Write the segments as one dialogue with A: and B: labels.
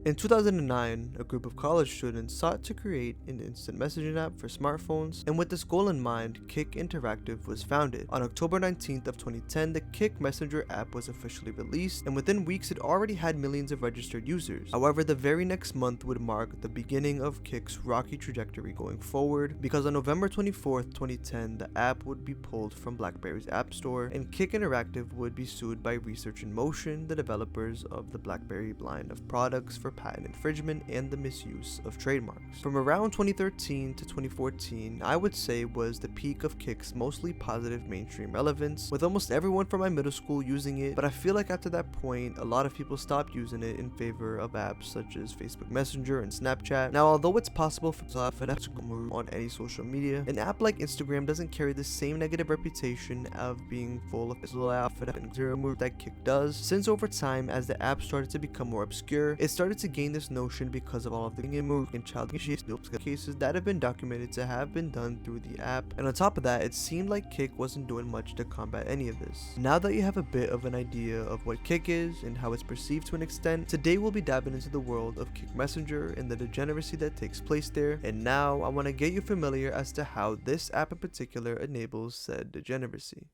A: In 2009, a group of college students sought to create an instant messaging app for smartphones, and with this goal in mind, Kik Interactive was founded. On October 19th of 2010, the Kik Messenger app was officially released, and within weeks it already had millions of registered users. However, the very next month would mark the beginning of Kik's rocky trajectory going forward, because on November 24th, 2010, the app would be pulled from BlackBerry's App Store, and Kik Interactive would be sued by Research in Motion, the developers of the BlackBerry line of products, for patent infringement and the misuse of trademarks. From around 2013 to 2014, I would say was the peak of Kik's mostly positive mainstream relevance, with almost everyone from my middle school using it, but I feel like after that point, a lot of people stopped using it in favor of apps such as Facebook Messenger and Snapchat. Now, although it's possible for that to move on any social media, an app like Instagram doesn't carry the same negative reputation of being full of that Kik does, since over time, as the app started to become more obscure, it started to gain this notion because of all of the and child cases that have been documented to have been done through the app, and on top of that, it seemed like Kik wasn't doing much to combat any of this. Now that you have a bit of an idea of what Kik is and how it's perceived to an extent, today we'll be diving into the world of Kik Messenger and the degeneracy that takes place there, and now I want to get you familiar as to how this app in particular enables said degeneracy.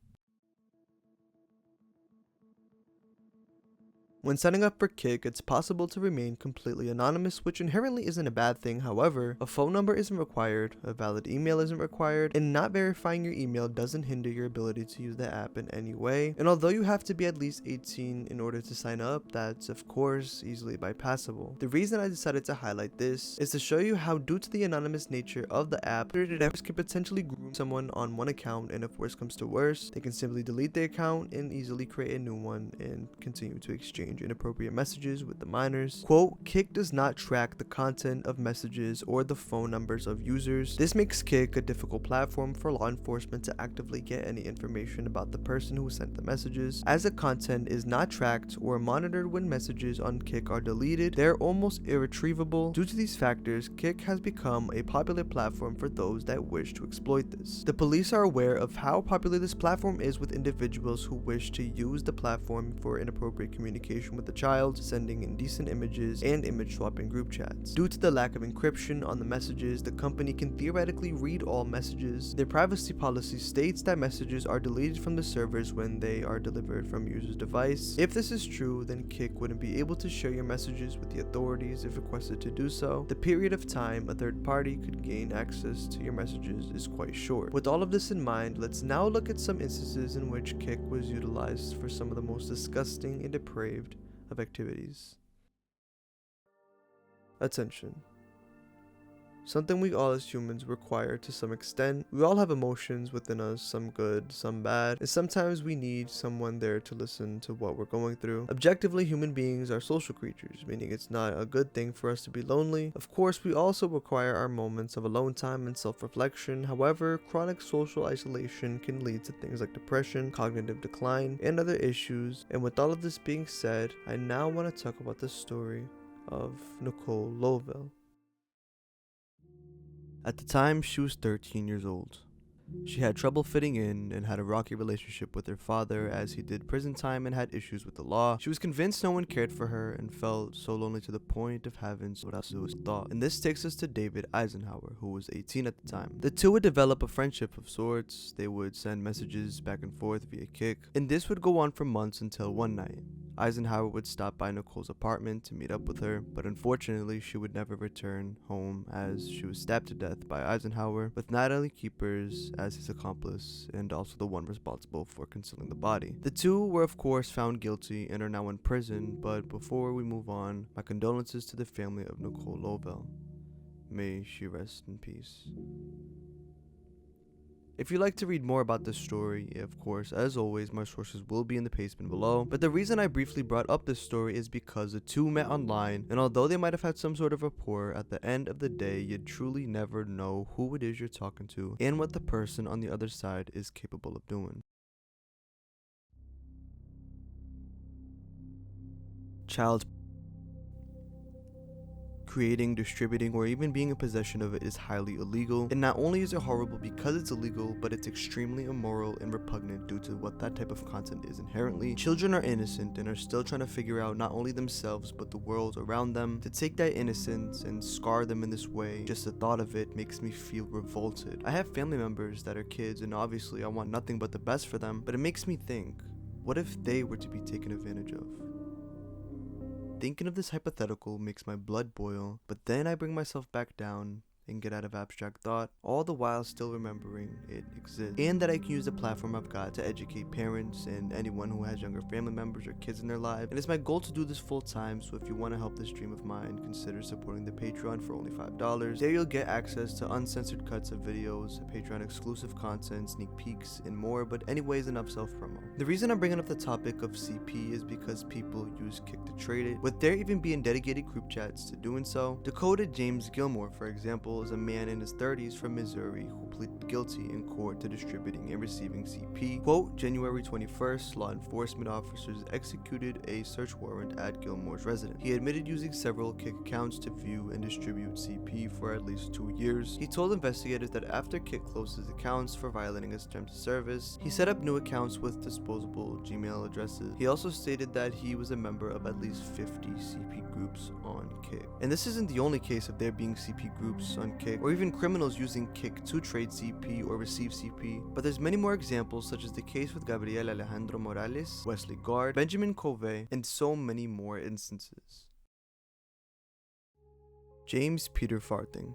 A: When signing up for Kik, it's possible to remain completely anonymous, which inherently isn't a bad thing. However, a phone number isn't required, a valid email isn't required, and not verifying your email doesn't hinder your ability to use the app in any way. And although you have to be at least 18 in order to sign up, that's of course easily bypassable. The reason I decided to highlight this is to show you how, due to the anonymous nature of the app, predators can potentially groom someone on one account, and if worse comes to worse, they can simply delete the account and easily create a new one and continue to exchange inappropriate messages with the minors. Quote, Kik does not track the content of messages or the phone numbers of users. This makes Kik a difficult platform for law enforcement to actively get any information about the person who sent the messages. As the content is not tracked or monitored when messages on Kik are deleted, they're almost irretrievable. Due to these factors, Kik has become a popular platform for those that wish to exploit this. The police are aware of how popular this platform is with individuals who wish to use the platform for inappropriate communication with the child, sending indecent images, and image swapping group chats. Due to the lack of encryption on the messages, the company can theoretically read all messages. Their privacy policy states that messages are deleted from the servers when they are delivered from user's device. If this is true, then Kik wouldn't be able to share your messages with the authorities if requested to do so. The period of time a third party could gain access to your messages is quite short. With all of this in mind, let's now look at some instances in which Kik was utilized for some of the most disgusting and depraved of activities. Attention. Something we all as humans require to some extent. We all have emotions within us, some good, some bad, and sometimes we need someone there to listen to what we're going through. Objectively, human beings are social creatures, meaning it's not a good thing for us to be lonely. Of course, we also require our moments of alone time and self-reflection. However, chronic social isolation can lead to things like depression, cognitive decline, and other issues. And with all of this being said, I now want to talk about the story of Nicole Lovell. At the time, she was 13 years old. She had trouble fitting in and had a rocky relationship with her father, as he did prison time and had issues with the law. She was convinced no one cared for her and felt so lonely to the point of having suicidal thought. And this takes us to David Eisenhower, who was 18 at the time. The two would develop a friendship of sorts. They would send messages back and forth via Kik, and this would go on for months until one night, Eisenhower would stop by Nicole's apartment to meet up with her, but unfortunately she would never return home, as she was stabbed to death by Eisenhower, with Natalie Keepers as his accomplice and also the one responsible for concealing the body. The two were of course found guilty and are now in prison, but before we move on, my condolences to the family of Nicole Lovell. May she rest in peace. If you'd like to read more about this story, of course, as always, my sources will be in the pastement below. But the reason I briefly brought up this story is because the two met online, and although they might have had some sort of rapport, at the end of the day, you'd truly never know who it is you're talking to and what the person on the other side is capable of doing. Child Creating, distributing, or even being in possession of it is highly illegal, and not only is it horrible because it's illegal, but it's extremely immoral and repugnant due to what that type of content is inherently. Children are innocent and are still trying to figure out not only themselves but the world around them. To take that innocence and scar them in this way, just the thought of it makes me feel revolted. I have family members that are kids, and obviously I want nothing but the best for them, but it makes me think, what if they were to be taken advantage of? Thinking of this hypothetical makes my blood boil, but then I bring myself back down and get out of abstract thought, all the while still remembering it exists, and that I can use the platform I've got to educate parents and anyone who has younger family members or kids in their lives. And it's my goal to do this full time, so if you want to help this dream of mine, consider supporting the Patreon for only $5. There you'll get access to uncensored cuts of videos, Patreon exclusive content, sneak peeks, and more, but anyways, enough self-promo. The reason I'm bringing up the topic of CP is because people use Kik to trade it, with there even being dedicated group chats to doing so. Dakota James Gilmore, for example, is a man in his 30s from Missouri who pleaded guilty in court to distributing and receiving CP. Quote, January 21st, law enforcement officers executed a search warrant at Gilmore's residence. He admitted using several Kik accounts to view and distribute CP for at least 2 years. He told investigators that after Kik closed his accounts for violating his terms of service, he set up new accounts with disposable Gmail addresses. He also stated that he was a member of at least 50 CP groups on Kik. And this isn't the only case of there being CP groups on Kik, or even criminals using Kik to trade CP or receive CP, but there's many more examples, such as the case with Gabriel Alejandro Morales, Wesley Guard, Benjamin Covey, and so many more instances. James Peter Farthing,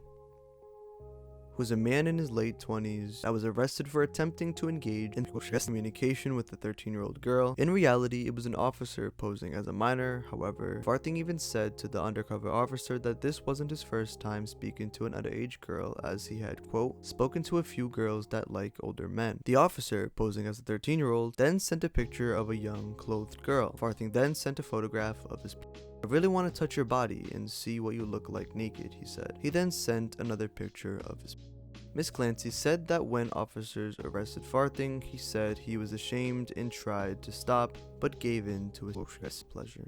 A: who's a man in his late 20s that was arrested for attempting to engage in communication with a 13-year-old girl. In reality, it was an officer posing as a minor. However, Farthing even said to the undercover officer that this wasn't his first time speaking to an underage girl, as he had, quote, spoken to a few girls that like older men. The officer, posing as a 13-year-old, then sent a picture of a young, clothed girl. Farthing then sent a photograph of his I really want to touch your body and see what you look like naked, he said. He then sent another picture of his. Miss Clancy said that when officers arrested Farthing, he said he was ashamed and tried to stop, but gave in to his pleasure.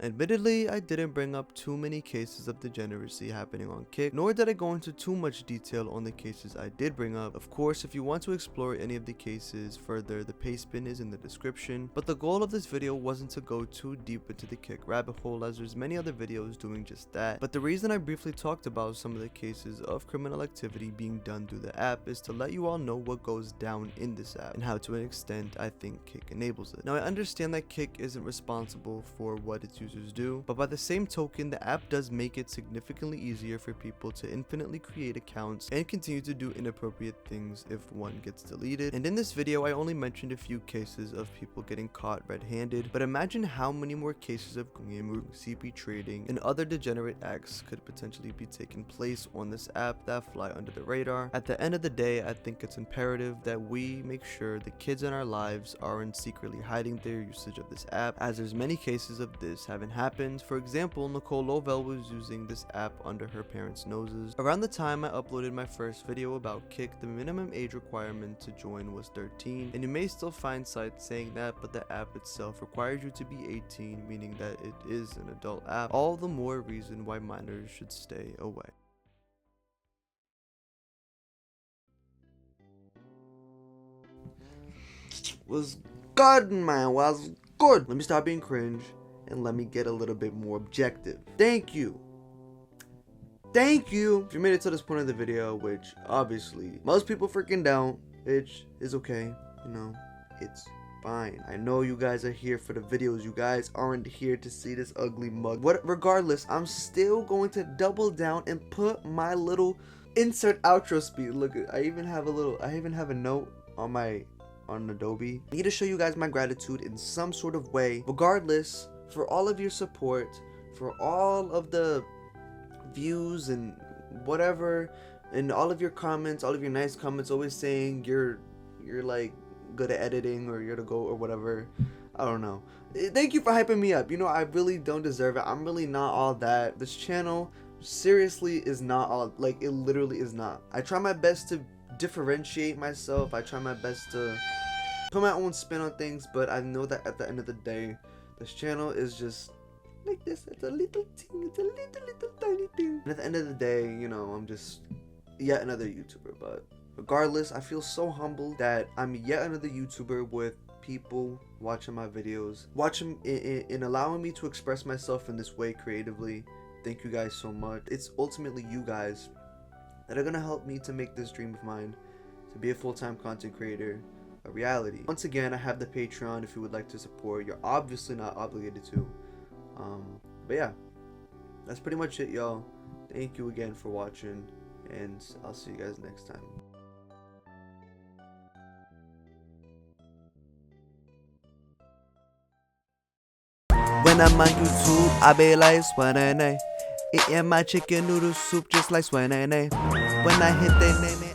A: Admittedly, I didn't bring up too many cases of degeneracy happening on Kik, nor did I go into too much detail on the cases I did bring up. Of course, if you want to explore any of the cases further, the pastebin is in the description, but the goal of this video wasn't to go too deep into the Kik rabbit hole, as there's many other videos doing just that. But the reason I briefly talked about some of the cases of criminal activity being done through the app is to let you all know what goes down in this app, and how to an extent I think Kik enables it. Now, I understand that Kik isn't responsible for what its users do, but by the same token, the app does make it significantly easier for people to infinitely create accounts and continue to do inappropriate things if one gets deleted. And in this video, I only mentioned a few cases of people getting caught red-handed, but imagine how many more cases of CP trading and other degenerate acts could potentially be taking place on this app that fly under the radar. At the end of the day, I think it's imperative that we make sure the kids in our lives aren't secretly hiding their usage of this app, as there's many cases of this having happened. For example, Nicole Lovell was using this app under her parents' noses. Around the time I uploaded my first video about Kik, the minimum age requirement to join was 13, and you may still find sites saying that, but the app itself requires you to be 18, meaning that it is an adult app. All the more reason why minors should stay away. Was good, man, was good. Let me stop being cringe and let me get a little bit more objective. Thank you. If you made it to this point of the video, which obviously most people freaking don't, which is okay, you know, it's fine. I know you guys are here for the videos. You guys aren't here to see this ugly mug. Regardless, I'm still going to double down and put my little insert outro speed. Look, I even have a note on Adobe. I need to show you guys my gratitude in some sort of way. Regardless, for all of your support, for all of the views and whatever, and all of your comments, all of your nice comments, always saying you're like good at editing, or you're the GOAT or whatever. I don't know. Thank you for hyping me up. You know, I really don't deserve it. I'm really not all that. This channel seriously is not all, like, it literally is not. I try my best to differentiate myself. I try my best to put my own spin on things, but I know that at the end of the day, this channel is just like this. It's a little thing. It's a little tiny thing. And at the end of the day, you know, I'm just yet another YouTuber. But regardless, I feel so humbled that I'm yet another YouTuber with people watching my videos, watching in allowing me to express myself in this way creatively. Thank you guys so much. It's ultimately you guys that are gonna help me to make this dream of mine to be a full-time content creator a reality. Once again, I have the Patreon if you would like to support. You're obviously not obligated to. But yeah, that's pretty much it, y'all. Thank you again for watching, and I'll see you guys next time.
B: When I'm on YouTube, I be like swanane, eating my chicken noodle soup just like swanane. When I hit that nene.